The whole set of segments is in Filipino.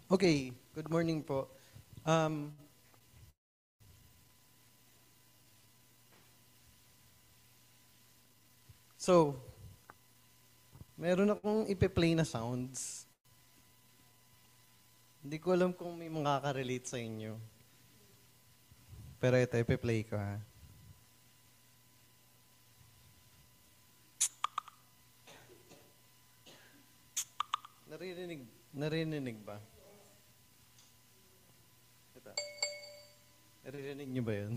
Okay, good morning po. Um, so, meron akong ipe-play na sounds. Hindi ko alam kung may makaka-relate sa inyo. Pero ito, ipe-play ko ha. Naririnig, naririnig ba? Ito. Naririnig niyo ba yun?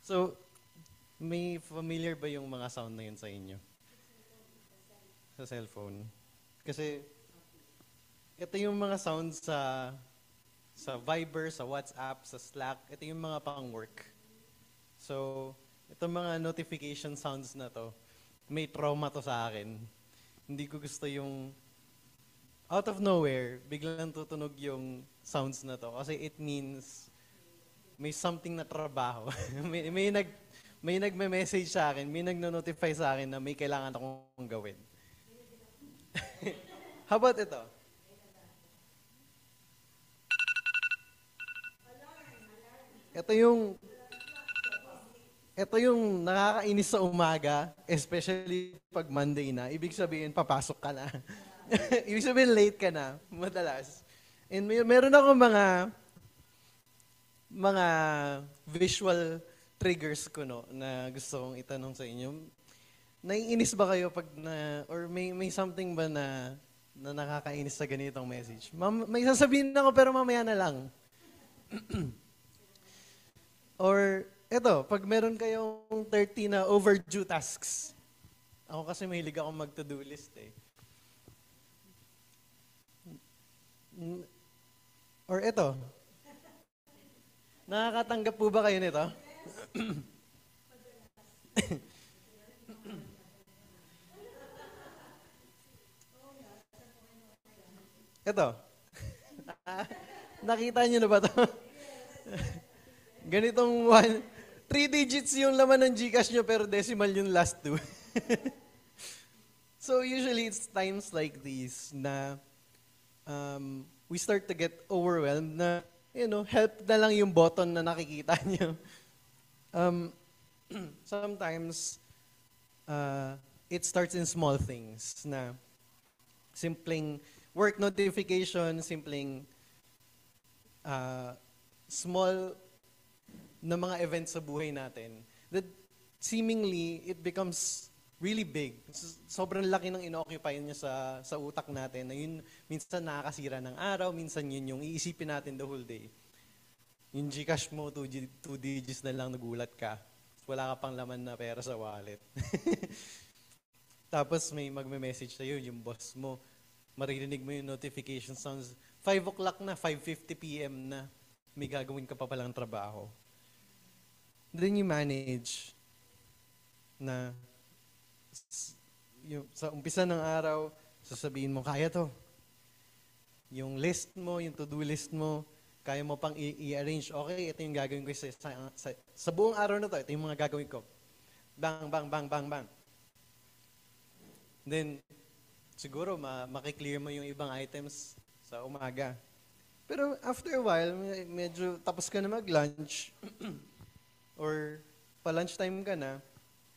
So, may familiar ba yung mga sound na yun sa inyo? Sa cellphone? Kasi, ito yung mga sounds sa Viber, sa WhatsApp, sa Slack. Ito yung mga pang-work. So, itong mga notification sounds na to, may trauma to sa akin. Hindi ko gusto yung out of nowhere, biglang tutunog yung sounds na to. Kasi it means may something na trabaho. may nagme-message sa akin, may nagno-notify sa akin na may kailangan akong gawin. How about ito? Ito yung Ito yung nakakainis sa umaga, especially pag Monday na. Ibig sabihin, papasok ka na. Ibig sabihin, late ka na, madalas. And meron ako mga visual triggers ko, no, na gusto kong itanong sa inyo. Naiinis ba kayo pag or may something ba na nakakainis sa ganitong message? May sasabihin ako pero mamaya na lang. Or, eto, pag meron kayong 30 na overdue tasks. Ako kasi mahilig akong mag-to-do list eh. Or eto, nakakatanggap po ba kayo nito? Eto, nakita niyo na ba to? Ganitong 3 digits yung laman ng GCash nyo pero decimal yung last two. So usually it's times like these na we start to get overwhelmed na, help na lang yung button na nakikita nyo. Sometimes it starts in small things na simpleng work notification, simpleng small na mga events sa buhay natin that seemingly it becomes really big. Sobrang laki ng ino-occupy niya sa utak natin na yun minsan nakakasira ng araw, minsan yun yung iisipin natin the whole day. Yung Gcash mo, 2 digits na lang nagulat ka. Wala ka pang laman na pera sa wallet. Tapos may magme-message sa'yo, yung boss mo, maririnig mo yung notification sounds, 5 o'clock na, 5:50 p.m. na, may gagawin ka pa palang trabaho. Then you manage na sa umpisa ng araw, sasabihin mo, kaya to. Yung list mo, yung to-do list mo, kaya mo pang i-arrange, okay, ito yung gagawin ko sa buong araw na to, ito yung mga gagawin ko. Bang, bang, bang, bang, bang. Then, siguro makiklear mo yung ibang items sa umaga. Pero after a while, medyo tapos ka na mag-lunch, or pa-lunchtime ka na,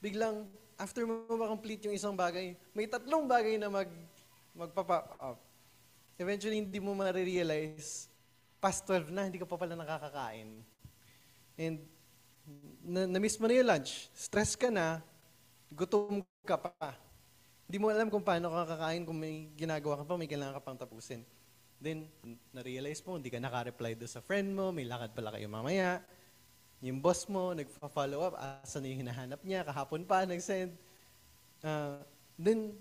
biglang, after mo ma-complete yung isang bagay, may 3 bagay na magpa-pop up. Eventually, hindi mo ma-realize, past 12 na, hindi ka pa pala nakakakain. And, na-miss mo na yung lunch, stress ka na, gutom ka pa. Hindi mo alam kung paano ka kakain, kung may ginagawa ka pa, may kailangan ka pang tapusin. Then, na-realize mo, hindi ka naka-reply doon sa friend mo, may lakad pala kayo mamaya. Yung boss mo, nagpa-follow up, asan na yung hinahanap niya, kahapon pa, nag-send. Then,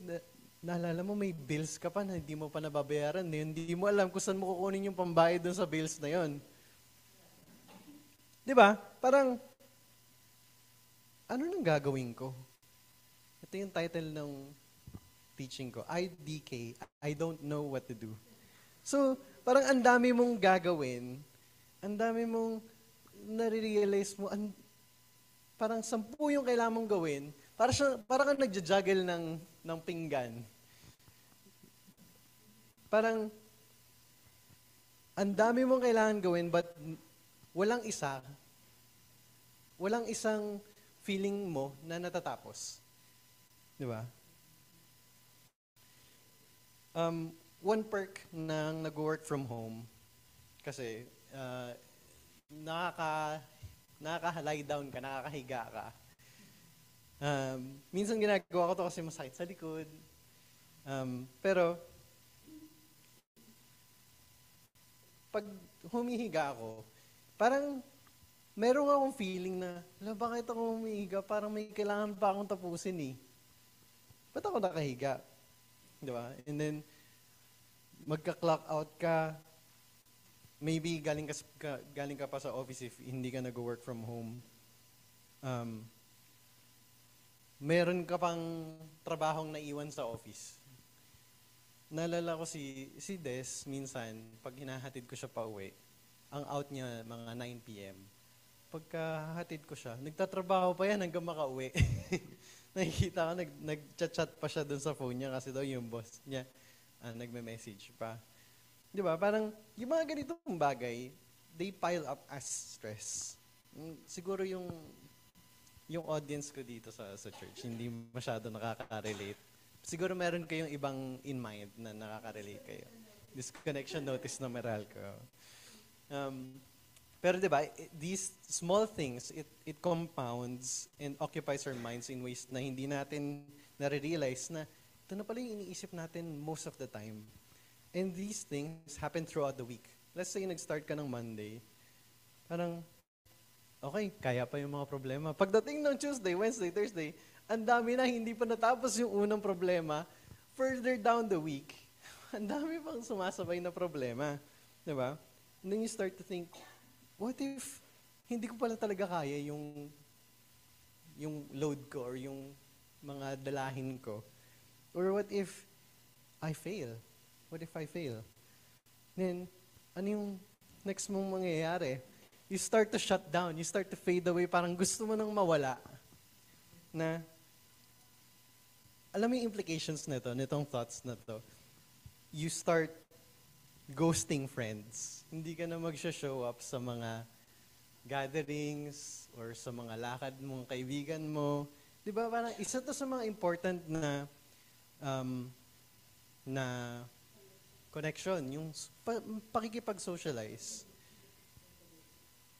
naalala mo, may bills ka pa na hindi mo pa nababayaran. Hindi mo alam kung saan mo kukunin yung pambayad dun sa bills na yon. Di ba? Parang, ano nang gagawin ko? Ito yung title ng teaching ko, IDK, I don't know what to do. So, parang ang dami mong gagawin, ang dami mong nare-realize mo, parang 10 yung kailangan mong gawin, para kang nagja-juggle ng pinggan. Parang, ang dami mong kailangan gawin, but walang isang feeling mo na natatapos. Di ba? One perk ng nag-work from home, kasi nakaka-lie down ka, nakakahiga ka. Minsan ginagawa ko to kasi masakit sa likod. Pero, pag humihiga ako, parang meron akong feeling na, bakit ako humihiga? Parang may kailangan pa akong tapusin eh. Ba't ako nakahiga? Di ba? And then, magka-clock out ka, maybe galing ka pa sa office if hindi ka nag-work from home. Meron ka pang trabahong naiwan sa office. Naalala ko si Des, minsan, pag hinahatid ko siya pa uwi, ang out niya mga 9 p.m. Pagkahatid ko siya, nagtatrabaho pa yan hanggang makauwi. Nakikita ko, nag-chat pa siya dun sa phone niya kasi daw yung boss niya nagme-message pa. Di ba? Parang yung mga ganitong bagay, they pile up as stress. Siguro yung audience ko dito sa church, hindi masyado nakaka-relate. Siguro meron kayong ibang in mind na nakaka-relate kayo. Disconnection notice na meral ko. Pero diba, these small things, it compounds and occupies our minds in ways na hindi natin nare-realize na ito na pala yung iniisip natin most of the time. And these things happen throughout the week. Let's say nag-start ka ng Monday, parang, okay, kaya pa yung mga problema. Pagdating ng Tuesday, Wednesday, Thursday, ang dami na hindi pa natapos yung unang problema. Further down the week, ang dami pang sumasabay na problema. Diba? And then you start to think, what if hindi ko pala talaga kaya yung load ko or yung mga dalahin ko? Or what if I fail? What if I fail? Then, ano yung next mong mangyayari? You start to shut down. You start to fade away. Parang gusto mo nang mawala. Na, alam mo yung implications nito, nitong thoughts na to. You start ghosting friends. Hindi ka na mag-show up sa mga gatherings or sa mga lakad mong kaibigan mo. Di ba? Parang isa to sa mga important na connection, yung pakikipag-socialize.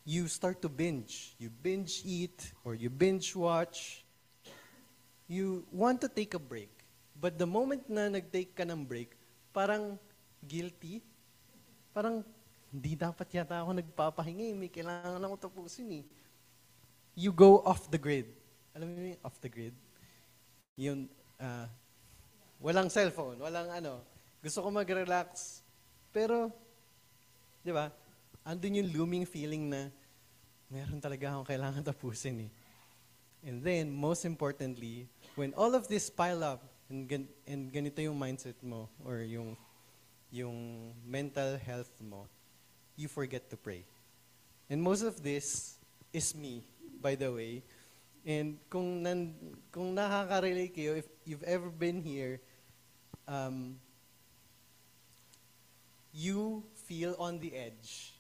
You start to binge. You binge eat or you binge watch. You want to take a break. But the moment na nag-take ka ng break, parang guilty. Parang, hindi dapat yata ako nagpapahinga. May kailangan ako tapusin eh. You go off the grid. Alam mo yung off the grid? Yung, walang cellphone, walang ano. Gusto ko mag-relax. Pero, di ba, andun yung looming feeling na meron talaga akong kailangan tapusin eh. And then, most importantly, when all of this pile up, and ganito yung mindset mo, or yung mental health mo, you forget to pray. And most of this is me, by the way. And kung nakaka-relate kayo, if you've ever been here, you feel on the edge.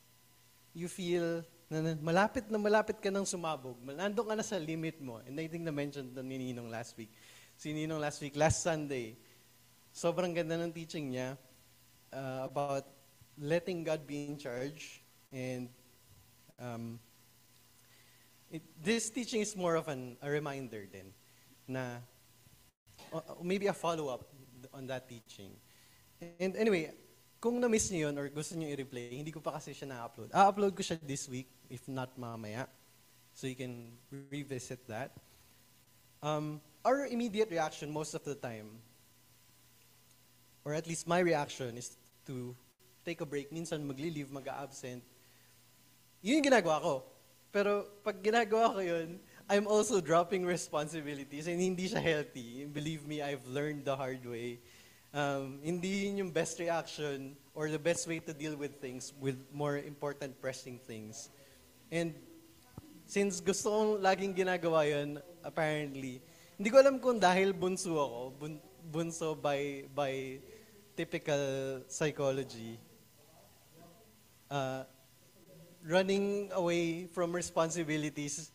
You feel na malapit ka nang sumabog. Nandun ka na sa limit mo. And I think na-mention ni Ninong last week. Si Ninong last Sunday, sobrang ganda ng teaching niya about letting God be in charge. And this teaching is more of a reminder din na maybe a follow-up on that teaching. And anyway, kung na-miss niyo yun or gusto niyo i-replay, hindi ko pa kasi siya na-upload. I-upload ko siya this week, if not mamaya. So you can revisit that. Our immediate reaction most of the time, or at least my reaction, is to take a break. Minsan magli-leave, mag-a-absent. Yun yung ginagawa ko. Pero pag ginagawa ko yun, I'm also dropping responsibilities and hindi siya healthy. Believe me, I've learned the hard way. Hindi yun yung best reaction or the best way to deal with things, with more important pressing things. And since gusto kong laging ginagawa yun, apparently, Hindi ko alam kung dahil bunso ako, bunso by typical psychology, uh, running away from responsibilities,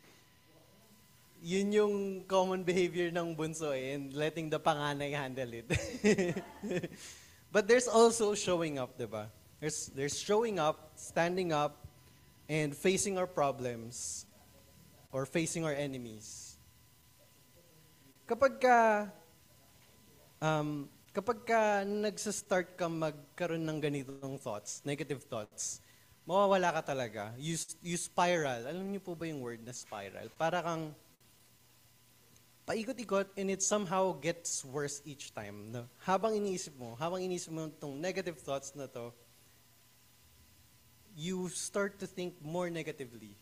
yun yung common behavior ng bunso and letting the panganay handle it. But there's also showing up, diba? There's showing up, standing up, and facing our problems or facing our enemies. Kapag ka nagsa-start ka magkaroon ng ganitong thoughts, negative thoughts, mawawala ka talaga. You spiral. Alam niyo po ba yung word na spiral? Para kang paikot-ikot and it somehow gets worse each time. No? Habang iniisip mo itong negative thoughts na to, you start to think more negatively.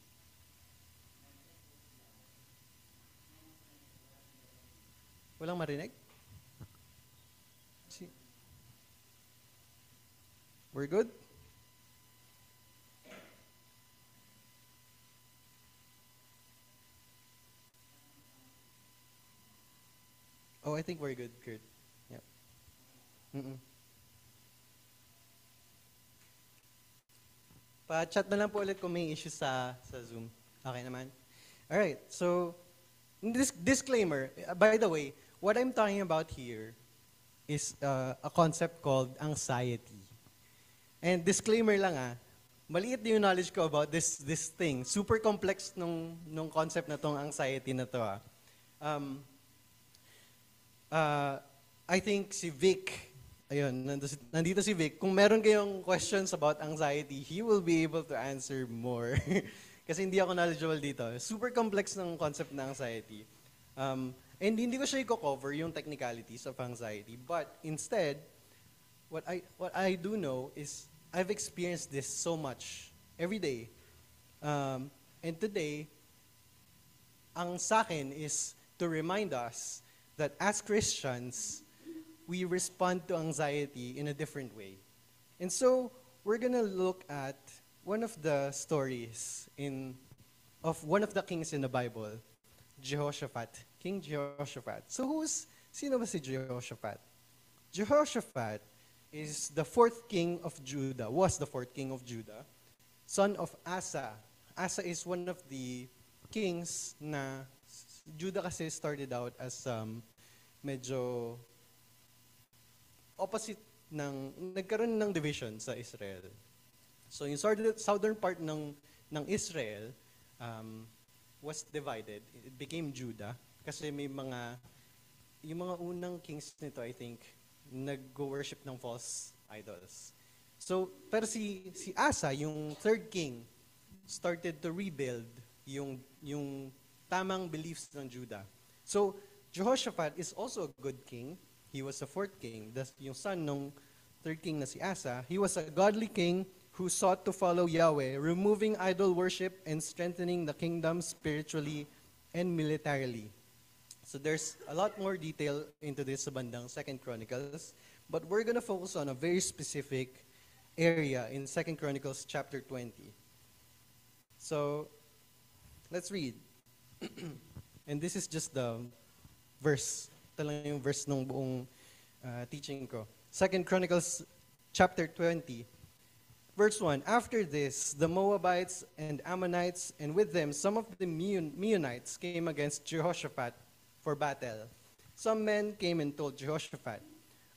Walang marinig? We're good? Oh, I think we're good, Kurt. Yeah. Mm-mm. Pa-chat na lang po ulit kung may issue sa Zoom. Okay naman? Alright, so, disclaimer, by the way, what I'm talking about here is a concept called anxiety. And disclaimer lang maliit din yung knowledge ko about this thing. Super complex nung concept na tong anxiety na to I think si Vic, ayun, nandito si Vic. Kung meron kayong questions about anxiety, he will be able to answer more. Kasi hindi ako knowledgeable dito. Super complex ng concept ng anxiety. And hindi ko siya i-cover yung technicalities of anxiety. But instead, what I do know is I've experienced this so much every day. And today, ang sa akin is to remind us that as Christians, we respond to anxiety in a different way. And so, we're gonna look at one of the stories of one of the kings in the Bible, Jehoshaphat, King Jehoshaphat. So sino ba si Jehoshaphat? Jehoshaphat is the fourth king of Judah, was the fourth king of Judah, son of Asa. Asa is one of the kings na Judah kasi started out as medyo opposite nagkaroon ng division sa Israel. So yung southern part ng Israel was divided. It became Judah kasi yung mga unang kings nito, I think, nag-worship ng false idols. So, pero si Asa, yung third king, started to rebuild yung tamang beliefs ng Judah. So, Jehoshaphat is also a good king. He was a fourth king. Yung son ng third king na si Asa, he was a godly king who sought to follow Yahweh, removing idol worship and strengthening the kingdom spiritually and militarily. So there's a lot more detail into this sa bandang 2 Chronicles, but we're gonna focus on a very specific area in 2 Chronicles chapter 20. So, let's read. And this is just the verse. Ito lang yung verse ng buong teaching ko. 2 Chronicles chapter 20, verse 1. After this, the Moabites and Ammonites, and with them some of the Meunites came against Jehoshaphat for battle. Some men came and told Jehoshaphat,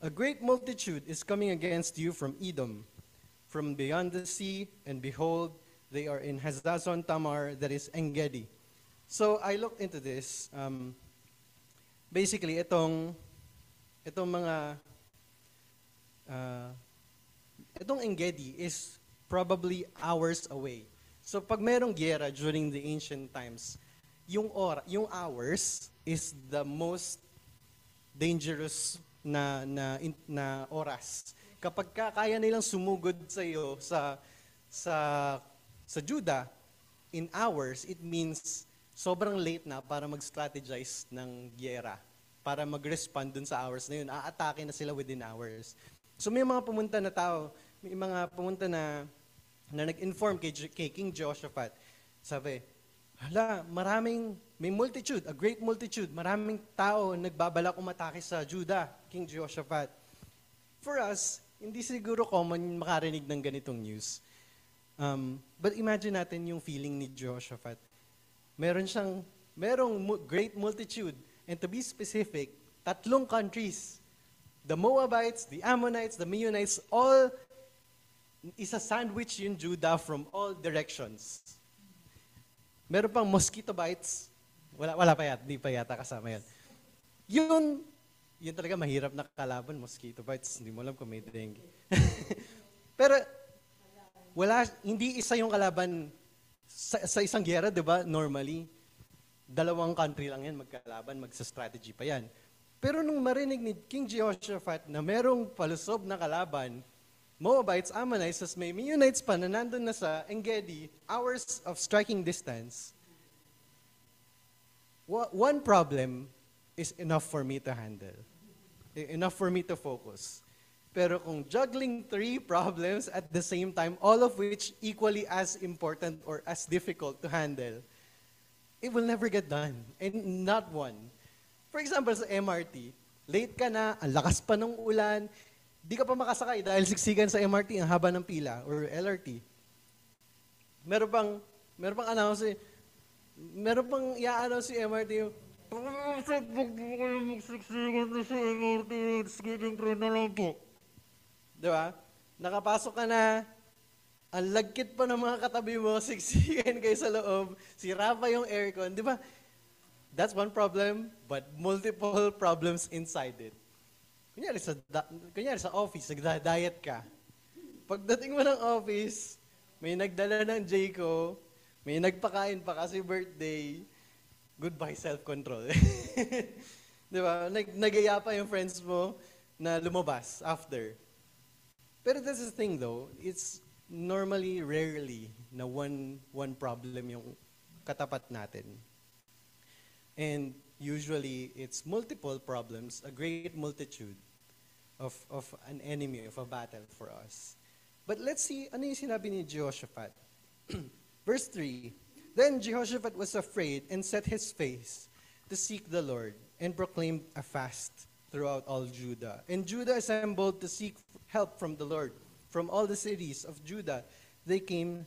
"A great multitude is coming against you from Edom, from beyond the sea, and behold, they are in Hazazon Tamar, that is En-gedi." So I looked into this. Basically, itong En-gedi is probably hours away. So pag merong giyera during the ancient times, yung hours is the most dangerous na oras. Kapag kaya nilang sumugod sa iyo sa Judah in hours, it means sobrang late na para mag-strategize ng giyera, para mag-respond dun sa hours na yun. Aatake na sila within hours. So may mga pumunta na tao, may mga pumunta na nag-inform kay King Jehoshaphat. Sabi, may multitude, a great multitude, maraming tao nagbabalak umatake sa Judah, King Jehoshaphat. For us, hindi siguro common makarinig ng ganitong news. But imagine natin yung feeling ni Jehoshaphat. Merong great multitude, and to be specific, 3 countries. The Moabites, the Ammonites, the Meunites, all isa-sandwich yung Judah from all directions. Meron pang mosquito bites. Wala pa yata, hindi pa yata kasama yan. Yun talaga mahirap na kalaban, mosquito bites. Hindi mo alam kung may dengue. Pero hindi isa yung kalaban sa isang giyera, di ba? Normally, 2 country lang yan magkalaban, magsa-strategy pa yan. Pero nung marinig ni King Jehoshaphat na merong palusob na kalaban, Moabites, Ammonites, as may Meunites pa na nandun na sa Engedi, hours of striking distance, one problem is enough for me to handle. Enough for me to focus. Pero kung juggling 3 problems at the same time, all of which equally as important or as difficult to handle, it will never get done. And not one. For example, sa MRT, late ka na, ang lakas pa ng ulan, di ka pa makasakay dahil siksikan sa MRT, ang haba ng pila, or LRT. Meron pang announce, meron pang i-announce si MRT yung, magsiksikan na si MRT, skipping train na lang po. Diba? Nakapasok ka na, ang lagkit pa ng mga katabi mo, siksikan kayo sa loob, sira pa yung aircon, di ba? That's one problem, but multiple problems inside it. Kunyari sa office, nagda-diet ka. Pagdating mo ng office, may nagdala ng Jayco, may nagpakain pa kasi birthday, goodbye self-control. Di ba? Nagaya pa yung friends mo na lumabas after. Pero that's the thing though, it's normally, rarely, na one problem yung katapat natin. And usually, it's multiple problems, a great multitude of an enemy, of a battle for us. But let's see, ano yung sinabi ni Jehoshaphat? Verse 3, Then Jehoshaphat was afraid and set his face to seek the Lord and proclaimed a fast throughout all Judah. And Judah assembled to seek help from the Lord. From all the cities of Judah, they came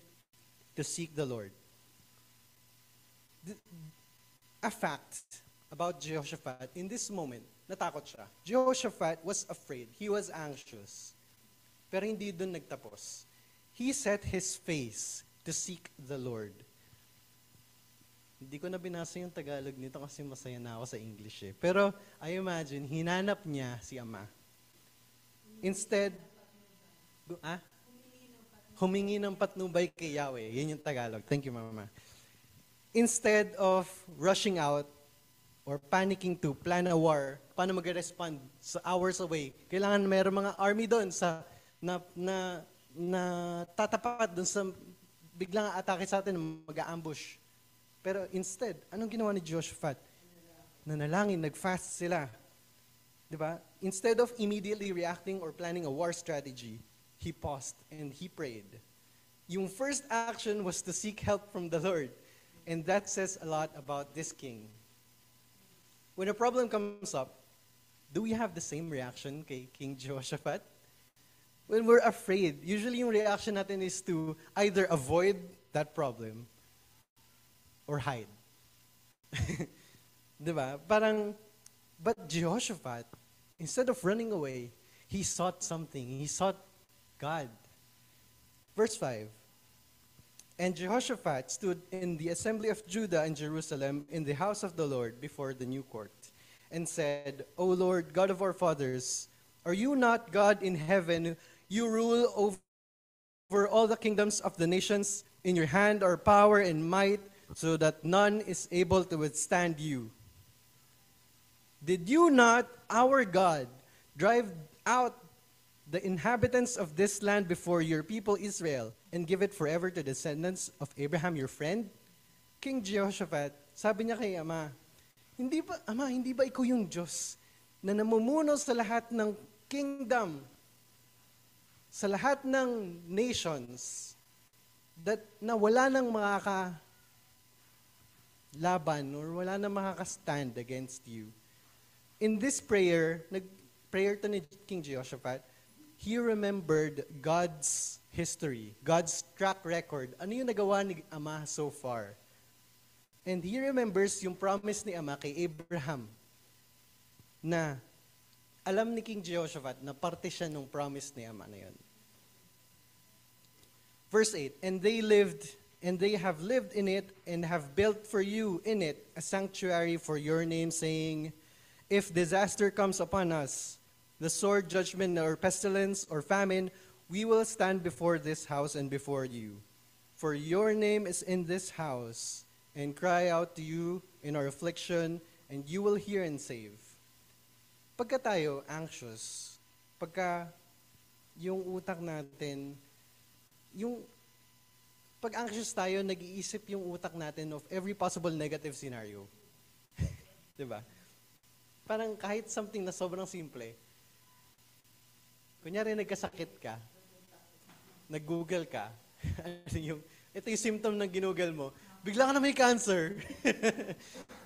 to seek the Lord. A fact about Jehoshaphat, in this moment, natakot siya. Jehoshaphat was afraid. He was anxious. Pero hindi dun nagtapos. He set his face to seek the Lord. Hindi ko na binasa yung Tagalog nito kasi masaya na ako sa English eh. Pero I imagine, hinanap niya si Ama. Instead, humingi ng patnubay kay Yahweh. Yun yung Tagalog. Thank you, Mama. Instead of rushing out or panicking to plan a war, paano mag-respond sa hours away? Kailangan mayroong mga army doon na tatapat doon sa biglang atake sa atin, mag-ambush. Pero instead, anong ginawa ni Jehoshaphat? Nanalangin, nag-fast sila. Diba? Instead of immediately reacting or planning a war strategy, he paused and he prayed. Yung first action was to seek help from the Lord. And that says a lot about this king. When a problem comes up, do we have the same reaction kay King Jehoshaphat? When we're afraid, usually yung reaction natin is to either avoid that problem or hide. Diba? But Jehoshaphat, instead of running away, he sought something. He sought God. Verse 5. And Jehoshaphat stood in the assembly of Judah and Jerusalem in the house of the Lord before the new court, and said, O Lord, God of our fathers, are you not God in heaven? You rule over all the kingdoms of the nations. In your hand are power and might, so that none is able to withstand you. Did you not, our God, drive out the inhabitants of this land before your people Israel, and give it forever to descendants of Abraham your friend? King Jehoshaphat, sabi niya kay Ama, hindi ba ikaw yung Diyos na namumuno sa lahat ng kingdom, sa lahat ng nations, na wala nang laban or wala na makakastand against you. In this prayer, prayer to ni King Jehoshaphat, he remembered God's history, God's track record. Ano yung nagawa ni Ama so far? And he remembers yung promise ni Ama kay Abraham na alam ni King Jehoshaphat na parte siya nung promise ni Ama na yun. Verse 8, and they have lived in it and have built for you in it a sanctuary for your name, saying, if disaster comes upon us, the sword, judgment, or pestilence, or famine, we will stand before this house and before you. For your name is in this house, and cry out to you in our affliction, and you will hear and save. Pagka tayo anxious, pagka yung utak natin, pag anxious tayo, nag-iisip yung utak natin of every possible negative scenario. Diba? Parang kahit something na sobrang simple, kunyari nagkasakit ka, nag-google ka, ito yung symptom ng ginugol mo, bigla ka na may cancer.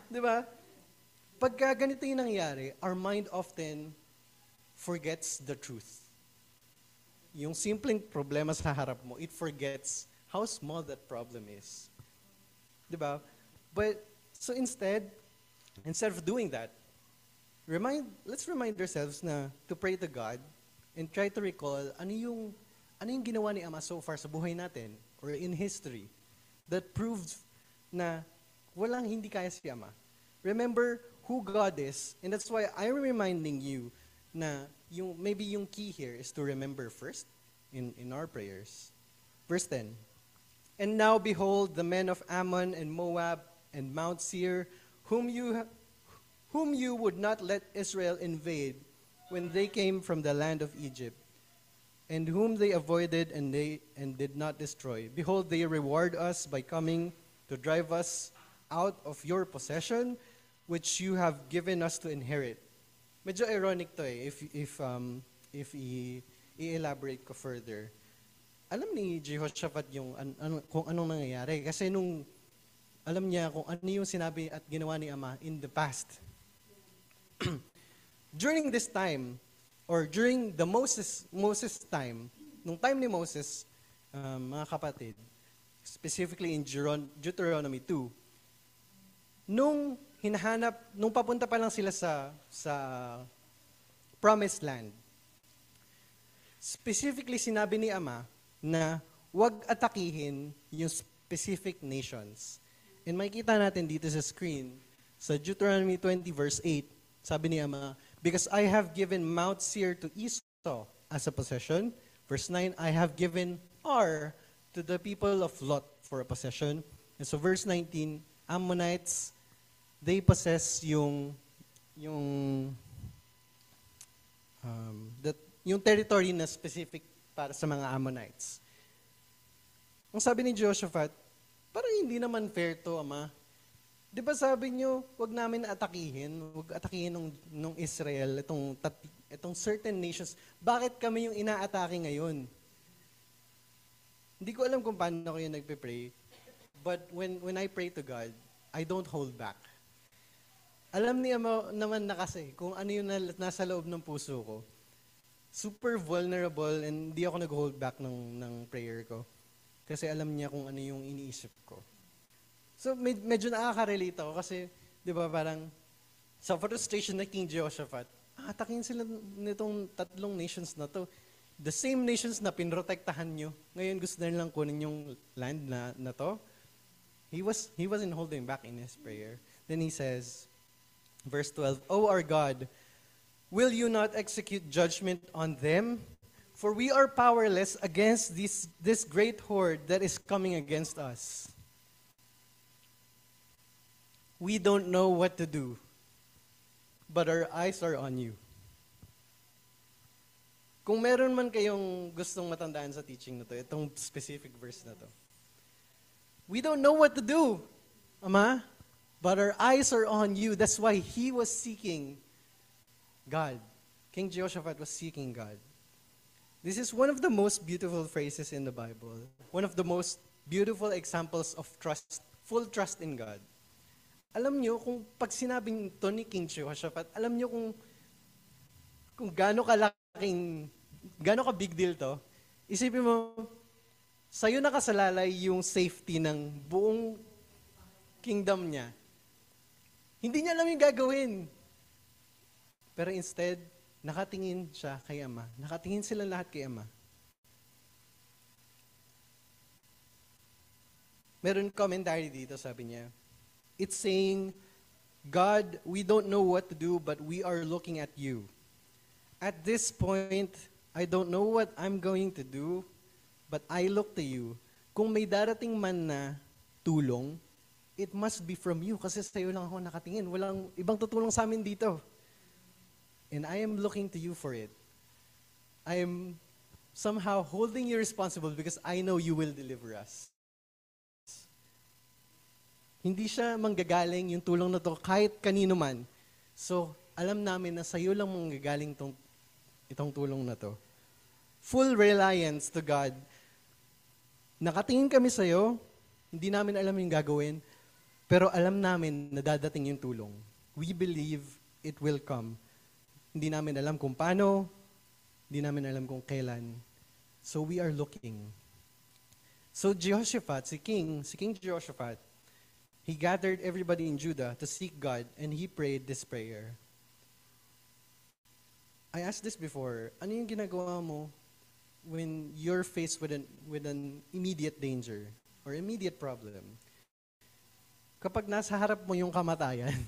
Diba? Pagka ganito yung nangyari, our mind often forgets the truth. Yung simpleng problema sa harap mo, it forgets how small that problem is. Diba? But, so instead of doing that, let's remind ourselves na to pray to God and try to recall ano yung ginawa ni Ama so far sa buhay natin or in history that proved na walang hindi kaya si Ama. Remember who God is, and that's why I'm reminding you na maybe yung key here is to remember first in our prayers. Verse 10, and now behold, the men of Ammon and Moab and Mount Seir, whom you would not let Israel invade when they came from the land of Egypt, and whom they avoided and did not destroy. Behold, they reward us by coming to drive us out of your possession, which you have given us to inherit. Medyo ironic to if i-elaborate ko further. Alam ni Jehoshaphat kung anong nangyayari. Kasi alam niya kung ano yung sinabi at ginawa ni Ama in the past. During this time, or during the Moses time, nung time ni Moses, mga kapatid, specifically in Deuteronomy 2, nung papunta pa lang sila sa Promised Land, specifically sinabi ni Ama na huwag atakihin yung specific nations. And makikita natin dito sa screen, sa Deuteronomy 20 verse 8, sabi ni Ama, because I have given Mount Seir to Esau as a possession. Verse 9, I have given Ar to the people of Lot for a possession. And so verse 19, Ammonites, they possess yung territory na specific para sa mga Ammonites. Ang sabi ni Jehoshaphat, parang hindi naman fair to, Ama. Di ba sabi niyo, wag namin atakihin nung Israel, itong certain nations. Bakit kami yung inaatake ngayon? Hindi ko alam kung paano kayo nagpe-pray, but when I pray to God, I don't hold back. Alam niya naman na kasi kung ano yung nasa loob ng puso ko. Super vulnerable and hindi ako nag-hold back ng prayer ko. Kasi alam niya kung ano yung iniisip ko. So medyo nakaka-relate ako kasi, di ba parang sa frustration na King Jehoshaphat, atakin sila nitong tatlong nations na to. The same nations na pinrotektahan nyo, ngayon gusto na nilang kunin yung land na to. He wasn't holding back in his prayer. Then he says, verse 12, O our God, will you not execute judgment on them? For we are powerless against this great horde that is coming against us. We don't know what to do, but our eyes are on you. Kung meron man kayong gustong matandaan sa teaching na to, itong specific verse na to. We don't know what to do, Ama, but our eyes are on you. That's why he was seeking God. King Jehoshaphat was seeking God. This is one of the most beautiful phrases in the Bible. One of the most beautiful examples of trust, full trust in God. Alam nyo, kung pag sinabing to ni King Jehoshaphat, alam nyo kung gaano ka big deal to, isipin mo, sa'yo nakasalalay yung safety ng buong kingdom niya. Hindi niya alam yung gagawin. Pero instead, nakatingin siya kay Ama. Nakatingin sila lahat kay Ama. Meron commentary dito, sabi niya. It's saying, God, we don't know what to do, but we are looking at you. At this point, I don't know what I'm going to do, but I look to you. Kung may darating man na tulong, it must be from you kasi sa'yo lang ako nakatingin. Walang ibang tutulong sa amin dito. And I am looking to you for it. I am somehow holding you responsible because I know you will deliver us. Hindi siya manggagaling yung tulong na to kahit kanino man. So, alam namin na sa'yo lang manggagaling itong tulong na to. Full reliance to God. Nakatingin kami sa'yo, hindi namin alam yung gagawin, pero alam namin na dadating yung tulong. We believe it will come. Hindi namin alam kung paano, hindi namin alam kung kailan. So we are looking. So Jehoshaphat, si King Jehoshaphat, he gathered everybody in Judah to seek God and he prayed this prayer. I asked this before, ano yung ginagawa mo when you're faced with an immediate danger or immediate problem? Kapag nasa harap mo yung kamatayan,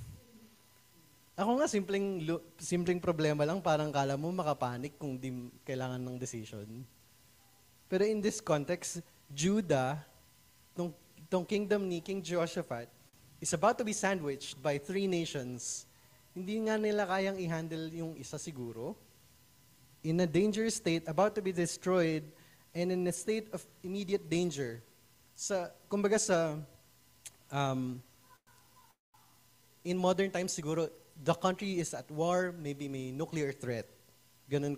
ako nga simpleng problema lang, parang kala mo makapanik kung di kailangan ng decision. Pero in this context, Judah, itong kingdom ni King Jehoshaphat, is about to be sandwiched by 3 nations. Hindi nga nila kayang i-handle yung isa siguro. In a dangerous state, about to be destroyed, and in a state of immediate danger. In modern times siguro, the country is at war, maybe may nuclear threat. Ganun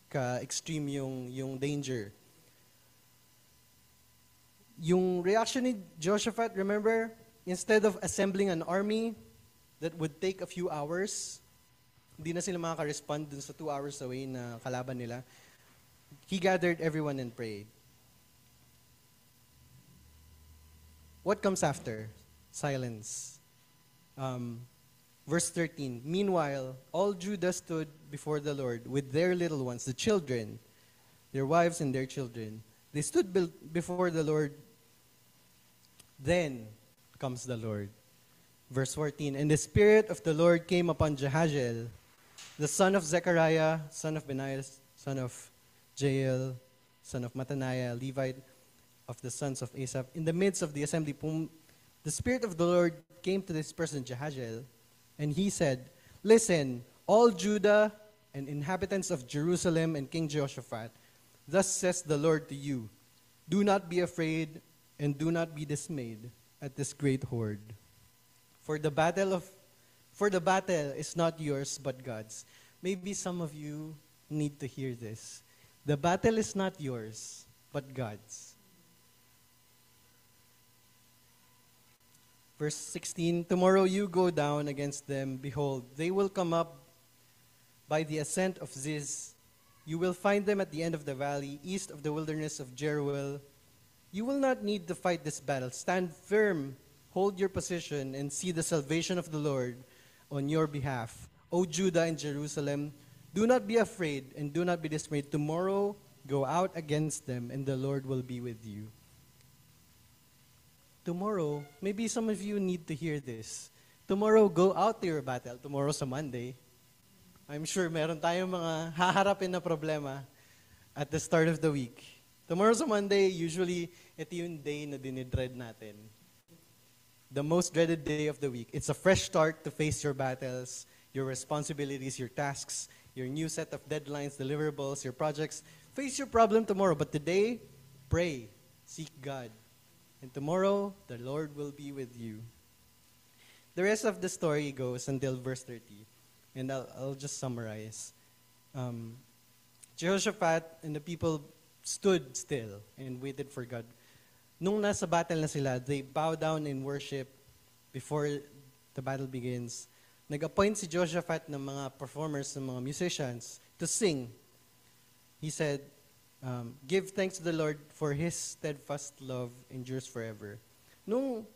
ka-extreme yung danger. Yung reaction ni Jehoshaphat, remember, instead of assembling an army that would take a few hours, hindi na sila makaka-respond dun sa 2 hours away na kalaban nila, he gathered everyone and prayed. What comes after? Silence. Verse 13, meanwhile, all Judah stood before the Lord with their little ones, the children, their wives and their children. They stood before the Lord. Then comes the Lord. Verse 14, and the Spirit of the Lord came upon Jehaziel, the son of Zechariah, son of Benaiah, son of Jael, son of Mattaniah, Levite of the sons of Asaph. In the midst of the assembly, the Spirit of the Lord came to this person, Jehaziel, and he said, listen, all Judah and inhabitants of Jerusalem and King Jehoshaphat, thus says the Lord to you, do not be afraid and do not be dismayed at this great horde. For the battle is not yours but God's. Maybe some of you need to hear this. The battle is not yours but God's. Verse 16, tomorrow you go down against them. Behold, they will come up by the ascent of Ziz. You will find them at the end of the valley, east of the wilderness of Jeruel. You will not need to fight this battle. Stand firm, hold your position, and see the salvation of the Lord on your behalf. O Judah and Jerusalem, do not be afraid and do not be dismayed. Tomorrow go out against them, and the Lord will be with you. Tomorrow, maybe some of you need to hear this. Tomorrow, go out to your battle. Tomorrow sa Monday. I'm sure meron tayong mga haharapin na problema at the start of the week. Tomorrow sa Monday, usually, ito yung day na dinidread natin. The most dreaded day of the week. It's a fresh start to face your battles, your responsibilities, your tasks, your new set of deadlines, deliverables, your projects. Face your problem tomorrow, but today, pray, seek God. And tomorrow, the Lord will be with you. The rest of the story goes until verse 30. And I'll just summarize. Jehoshaphat and the people stood still and waited for God. Nung nasa battle na sila, they bow down in worship before the battle begins, nag-appoint si Jehoshaphat ng mga performers, ng mga musicians, to sing. He said, give thanks to the Lord for His steadfast love endures forever. Dun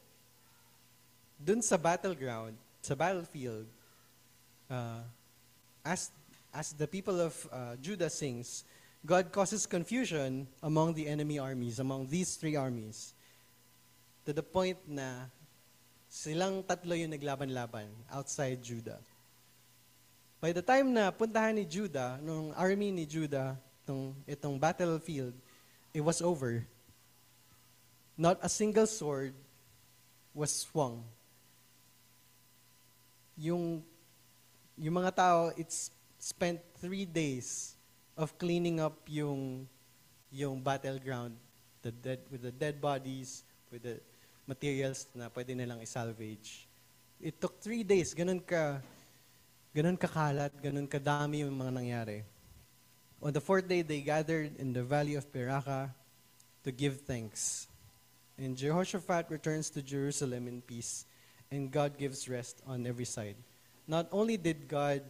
sa battleground, sa battlefield, as the people of Judah sings, God causes confusion among the enemy armies, among these three armies, to the point na silang tatlo yung naglaban-laban outside Judah. By the time na puntahan ni Judah, nung army ni Judah, itong battlefield, it was over. Not a single sword was swung. Yung mga tao, it's spent 3 days of cleaning up yung battleground, with the dead bodies, with the materials na pwede nilang isalvage. It took 3 days. Ganun kakalat, ganun kadami yung mga nangyari. On the 4th day, they gathered in the valley of Beraka to give thanks. And Jehoshaphat returns to Jerusalem in peace, and God gives rest on every side. Not only did God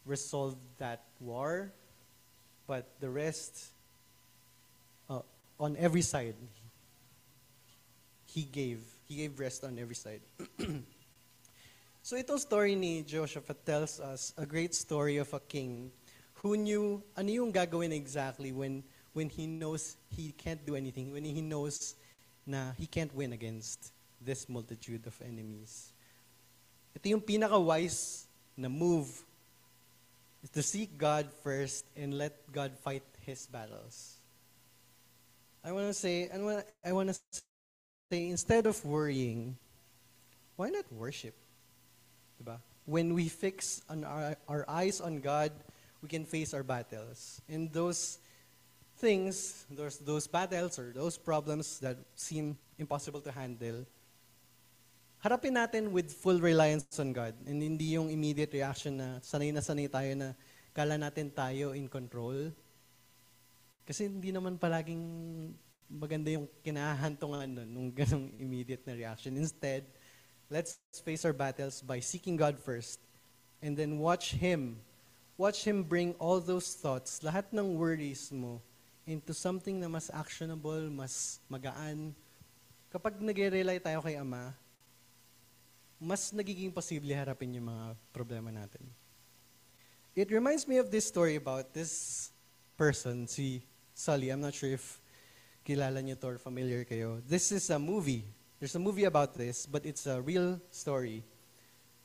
resolve that war, but the rest on every side, He gave rest on every side. So itong story ni Jehoshaphat tells us a great story of a king who knew ano yung gagawin exactly when he knows he can't do anything, when he knows na he can't win against this multitude of enemies. Ito yung pinaka-wise na move, is to seek God first and let God fight His battles. I want to say, instead of worrying, why not worship? Diba? When we fix our eyes on God, we can face our battles. And those things, those battles or those problems that seem impossible to handle, harapin natin with full reliance on God. And hindi yung immediate reaction na sanay tayo na kala natin tayo in control. Kasi hindi naman palaging maganda yung kinahantungan nun, nung ganong immediate na reaction. Instead, let's face our battles by seeking God first. And then watch Him bring all those thoughts, lahat ng worries mo, into something na mas actionable, mas magaan. Kapag nag-rely tayo kay Ama, mas nagiging posible harapin yung mga problema natin. It reminds me of this story about this person, si Sully. I'm not sure if kilala niyo to or familiar kayo. This is a movie. There's a movie about this, but it's a real story.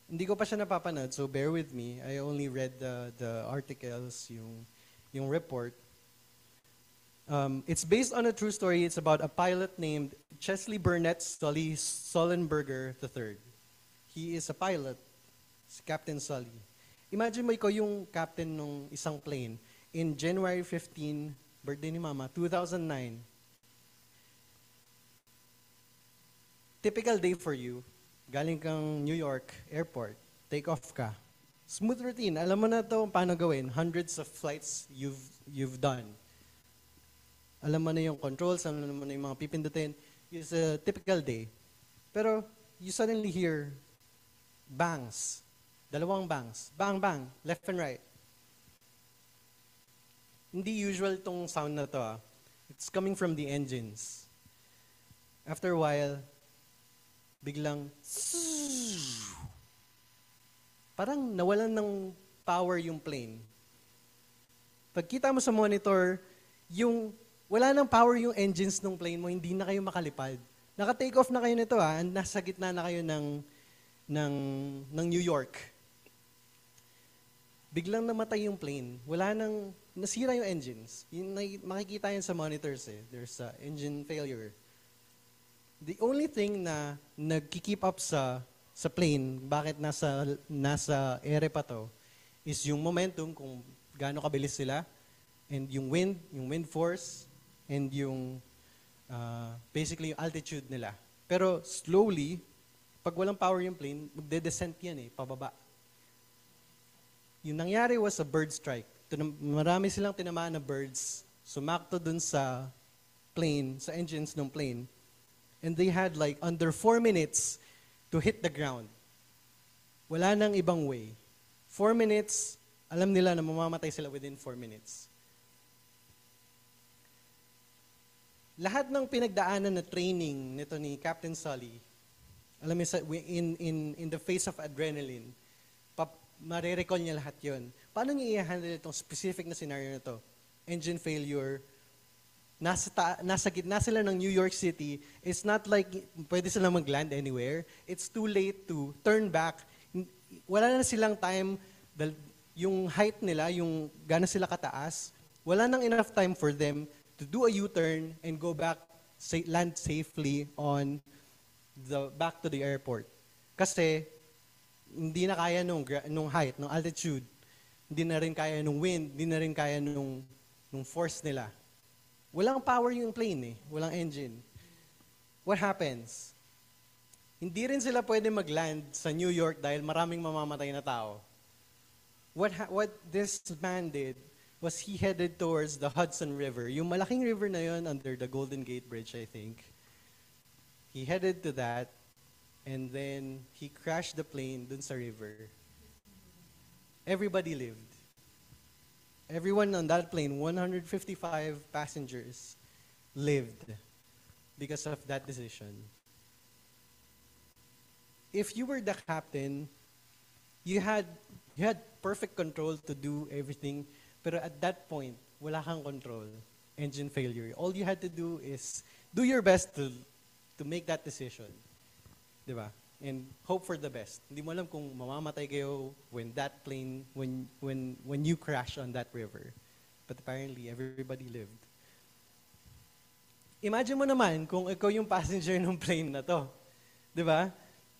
Hindi ko pa siya napapanood, so bear with me. I only read the articles, yung report. It's based on a true story. It's about a pilot named Chesley Burnett Sully Sullenberger III. He is a pilot, si Captain Sully. Imagine mo ikaw yung captain ng isang plane in January 15, birthday ni Mama, 2009. Typical day for you, galing kang New York airport, take off ka. Smooth routine, alam mo na ito paano gawin, hundreds of flights you've done. Alam mo na yung controls, alam mo na yung mga pipindutin. It's a typical day. Pero you suddenly hear bangs. 2 bangs. Bang, bang. Left and right. Hindi usual tong sound na to. It's coming from the engines. After a while, biglang parang nawalan ng power yung plane. Pagkita mo sa monitor, yung wala nang power yung engines ng plane mo, hindi na kayo makalipad. Naka-take off na kayo nito nasa gitna na kayo ng New York. Biglang namatay yung plane. Nasira yung engines. Makikita yan sa monitors There's engine failure. The only thing na nagki-keep up sa plane, bakit nasa ere pa to, is yung momentum, kung gaano kabilis sila, and yung wind force, and yung basically yung altitude nila. Pero slowly, pag walang power yung plane, magde-descent yan pababa. Yung nangyari was a bird strike. Marami silang tinamaan na birds, sumakto dun sa plane, sa engines ng plane. And they had under 4 minutes, to hit the ground. Wala nang ibang way. 4 minutes, alam nila na mamamatay sila within 4 minutes. Lahat ng pinagdaanan na training nito ni Captain Sully, alam mo, in the face of adrenaline, marirecall niya lahat yon. Paano niya i-handle itong specific na scenario na to? Engine failure, nasa gitna sila ng New York City. It's not like pwede sila mag-land anywhere. It's too late to turn back. Wala na silang time, yung height nila, yung gano'n sila kataas, wala nang enough time for them to do a U-turn and go back, land safely on back to the airport. Kasi hindi na kaya nung height, nung altitude. Hindi na rin kaya nung wind, hindi na rin kaya nung force nila. Walang power yung plane eh, walang engine. What happens? Hindi rin sila pwede mag-land sa New York dahil maraming mamamatay na tao. What this man did was he headed towards the Hudson River. Yung malaking river na yon under the Golden Gate Bridge, I think. He headed to that, and then he crashed the plane dun sa river. Everybody lived. Everyone on that plane, 155 passengers, lived because of that decision. If you were the captain, you had perfect control to do everything, pero at that point, wala kang control. Engine failure. All you had to do is do your best to make that decision. Di ba? And hope for the best. Hindi mo alam kung mamamatay kayo when that plane, when you crash on that river. But apparently, everybody lived. Imagine mo naman kung ikaw yung passenger ng plane na to. Di ba?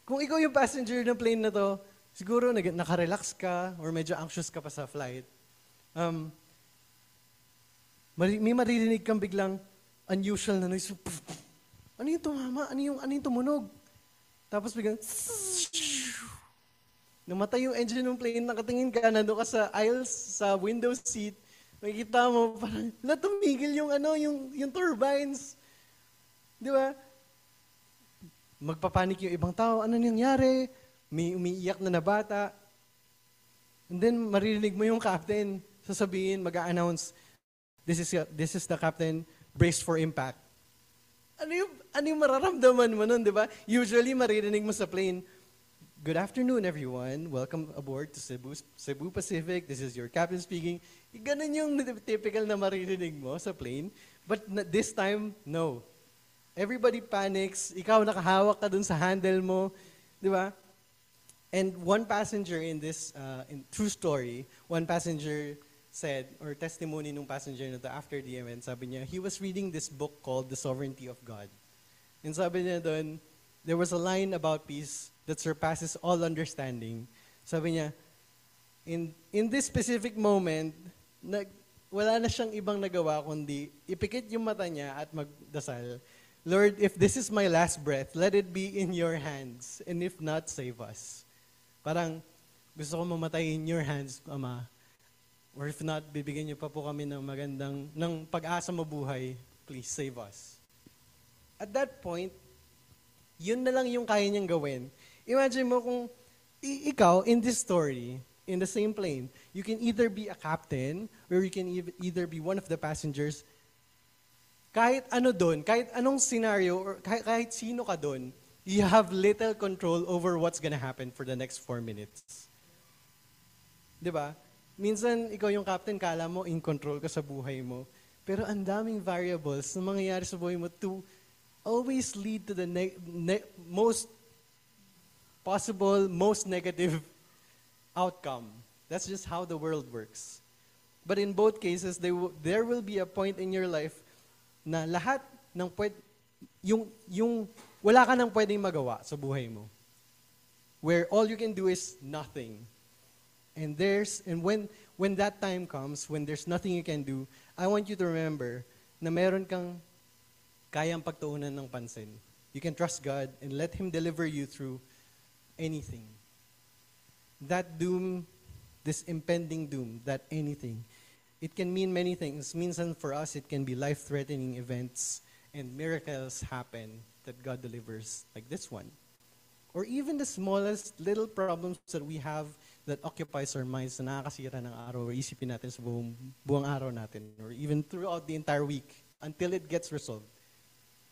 Kung ikaw yung passenger ng plane na to, siguro naka-relax ka or medyo anxious ka pa sa flight. May maririnig kang biglang unusual na noise. Ano yung tumama? Ano yung tumunog? Tapos biglang, namatay yung engine ng plane, nakatingin ka, nandun ka sa aisles, sa window seat, makikita mo, parang, tumigil yung turbines. Di ba? Magpapanik yung ibang tao, ano nangyari? May umiiyak na bata. And then, maririnig mo yung captain, sasabihin, mag-a-announce, this is the captain, brace for impact. Ano yung mararamdaman mo nun, di ba? Usually, maririnig mo sa plane, good afternoon, everyone. Welcome aboard to Cebu Pacific. This is your captain speaking. Ganun yung typical na maririnig mo sa plane. But this time, no. Everybody panics. Ikaw nakahawak ka dun sa handle mo. Di ba? And one passenger in this true story, one passenger said, or testimony nung passenger na to after the event, sabi niya, he was reading this book called The Sovereignty of God. And sabi niya doon, there was a line about peace that surpasses all understanding. Sabi niya, in this specific moment, wala na siyang ibang nagawa kundi ipikit yung mata niya at magdasal, Lord, if this is my last breath, let it be in your hands. And if not, save us. Parang gusto ko mamatay in your hands, Ama. Or if not, bibigyan niyo pa po kami ng ng pag-asa mabuhay. Please save us. At that point, yun na lang yung kaya niyang gawin. Imagine mo kung ikaw, in this story, in the same plane, you can either be a captain or you can either be one of the passengers. Kahit ano doon, kahit anong scenario, or kahit sino ka doon, you have little control over what's gonna happen for the next 4 minutes. Diba? Minsan, ikaw yung captain, kala mo in control ka sa buhay mo. Pero ang daming variables na mangyayari sa buhay mo to always lead to the most possible, most negative outcome. That's just how the world works. But in both cases, there will be a point in your life na lahat ng yung wala ka nang pwedeng magawa sa buhay mo. Where all you can do is nothing. And when that time comes, when there's nothing you can do, I want you to remember na meron kang kayang pagtuunan ng pansin. You can trust God and let Him deliver you through anything. That doom, this impending doom, that anything, it can mean many things. Minsan for us, it can be life-threatening events and miracles happen that God delivers, like this one. or even the smallest little problems that we have that occupies our minds na nakakasira ng araw or isipin natin sa buong araw natin or even throughout the entire week until it gets resolved.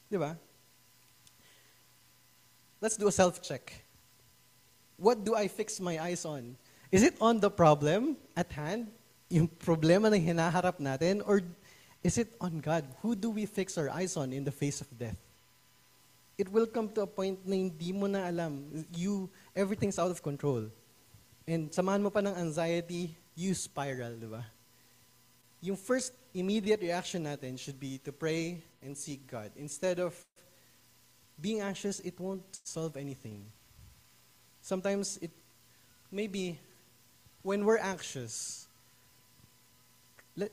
Di ba? Let's do a self-check. What do I fix my eyes on? Is it on the problem at hand? Yung problema na hinaharap natin? Or is it on God? Who do we fix our eyes on in the face of death? It will come to a point na hindi mo na alam. Everything's out of control. And samahan mo pa ng anxiety, you spiral, di ba? Yung first immediate reaction natin should be to pray and seek God. Instead of being anxious, it won't solve anything. Sometimes maybe when we're anxious,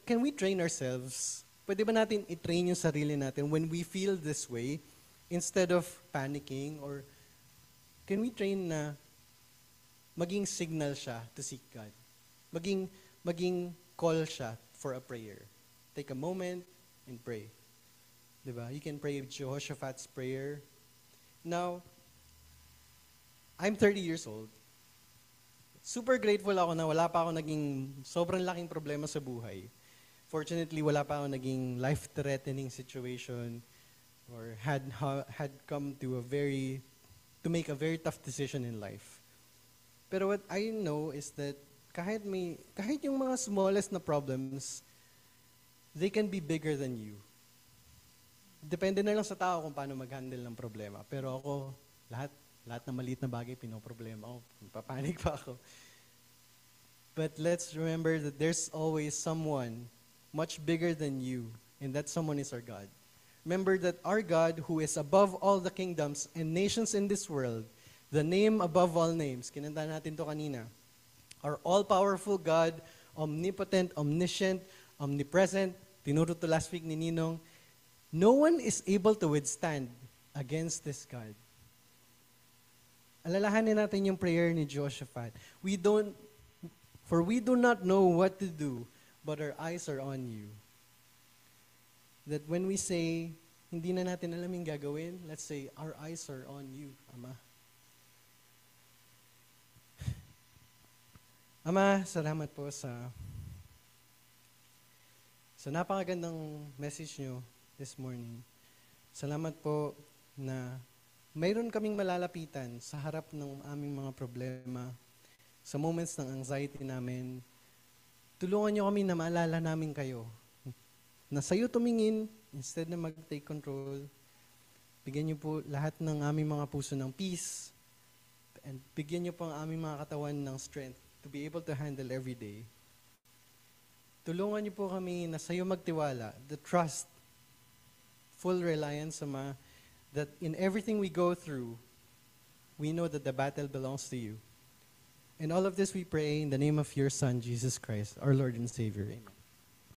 can we train ourselves? Pwede ba natin i-train yung sarili natin when we feel this way, instead of panicking? Or can we train na maging signal siya to seek God? Maging call siya for a prayer. Take a moment and pray. Diba? You can pray Jehoshaphat's prayer. Now, I'm 30 years old. Super grateful ako na wala pa ako naging sobrang laking problema sa buhay. Fortunately, wala pa ako naging life-threatening situation or had come to make a very tough decision in life. Pero what I know is that kahit yung mga smallest na problems, they can be bigger than you. Depende na lang sa tao kung paano mag-handle ng problema. Pero ako, lahat ng maliit na bagay, pinoproblema ako. Papanik pa ako. But let's remember that there's always someone much bigger than you, and that someone is our God. Remember that our God, who is above all the kingdoms and nations in this world, the name above all names, kinanta natin to kanina, our all-powerful God, omnipotent, omniscient, omnipresent, tinuro to last week ni Ninong, no one is able to withstand against this God. Alalahanin natin yung prayer ni Jehoshaphat. For we do not know what to do, but our eyes are on you. That when we say, hindi na natin alam yung gagawin, let's say, our eyes are on you, Ama. Ama, salamat po sa napakagandang message nyo this morning. Salamat po na mayroon kaming malalapitan sa harap ng aming mga problema, sa moments ng anxiety namin. Tulungan nyo kami na maalala namin kayo. Na sa'yo tumingin, instead na mag-take control, bigyan nyo po lahat ng aming mga puso ng peace, and bigyan nyo po ang aming mga katawan ng strength to be able to handle every day. Tulungan niyo po kami na sa'yo magtiwala, the trust, full reliance, Ama, that in everything we go through, we know that the battle belongs to you. And all of this we pray in the name of your Son, Jesus Christ, our Lord and Savior. Amen.